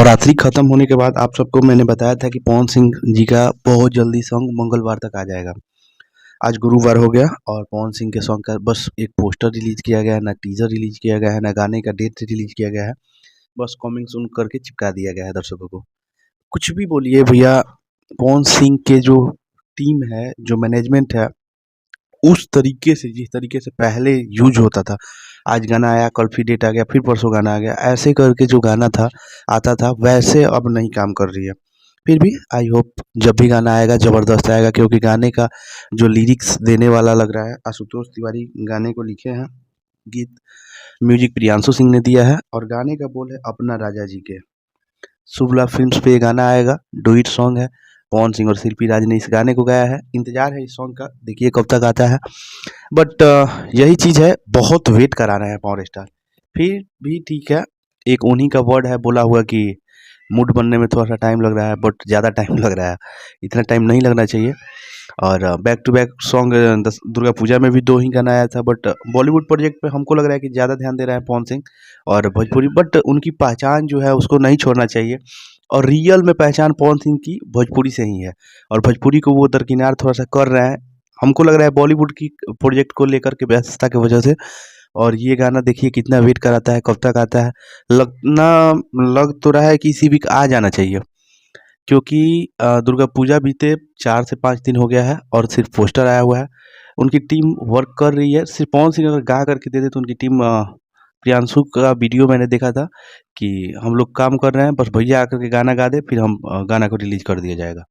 नवरात्रि खत्म होने के बाद आप सबको मैंने बताया था कि पवन सिंह जी का बहुत जल्दी सॉन्ग मंगलवार तक आ जाएगा। आज गुरुवार हो गया और पवन सिंह के सॉन्ग का बस एक पोस्टर रिलीज किया गया है, ना टीजर रिलीज किया गया है, ना गाने का डेट रिलीज किया गया है। बस कमिंग सून करके चिपका दिया गया है दर्शकों को। कुछ भी बोलिए भैया, पवन सिंह के जो टीम है, जो मैनेजमेंट है, उस तरीके से जिस तरीके से पहले यूज होता था, आज गाना आया, कल फिर डेट आ गया, फिर परसों गाना आ गया, ऐसे करके जो गाना था आता था वैसे अब नहीं काम कर रही है। फिर भी आई होप जब भी गाना आएगा ज़बरदस्त आएगा, क्योंकि गाने का जो लिरिक्स देने वाला लग रहा है, आशुतोष तिवारी गाने को लिखे हैं। गीत म्यूजिक प्रियांशु सिंह ने दिया है और गाने का बोल है अपना राजा जी के। शुभला फिल्म्स पे ये गाना आएगा, डुइट सॉन्ग है। पवन सिंह और शिल्पी राज ने इस गाने को गाया है। इंतजार है इस सॉन्ग का, देखिए कब तक आता है। बट यही चीज़ है, बहुत वेट करा रहे हैं पावर स्टार। फिर भी ठीक है, एक उन्हीं का वर्ड है बोला हुआ कि मूड बनने में थोड़ा सा टाइम लग रहा है, बट ज़्यादा टाइम लग रहा है, इतना टाइम नहीं लगना चाहिए। और back to back song Durga Puja में भी 2 ही गाना आया था, बट बॉलीवुड प्रोजेक्ट पे हमको लग रहा है कि ज़्यादा ध्यान दे रहे हैं पवन सिंह और भोजपुरी, बट उनकी पहचान जो है उसको नहीं छोड़ना चाहिए। और रियल में पहचान पवन सिंह की भोजपुरी से ही है और भोजपुरी को वो दरकिनार थोड़ा-सा कर रहे हैं। हमको लग रहा है बॉलीवुड की प्रोजेक्ट को लेकर के व्यस्तता की वजह से। और ये गाना देखिए कितना वेट कराता है, कब तक आता है। लग तो रहा है कि इसी वीक आ जाना चाहिए, क्योंकि दुर्गा पूजा बीते 4 से 5 दिन हो गया है और सिर्फ पोस्टर आया हुआ है। उनकी टीम वर्क कर रही है। सिर्फ पवन सिंह अगर गा करके दे दे तो उनकी टीम प्रियांशु का वीडियो मैंने देखा था कि हम लोग काम कर रहे हैं, बस भैया आकर के गाना गा दें, फिर हम गाना को रिलीज़ कर दिया जाएगा।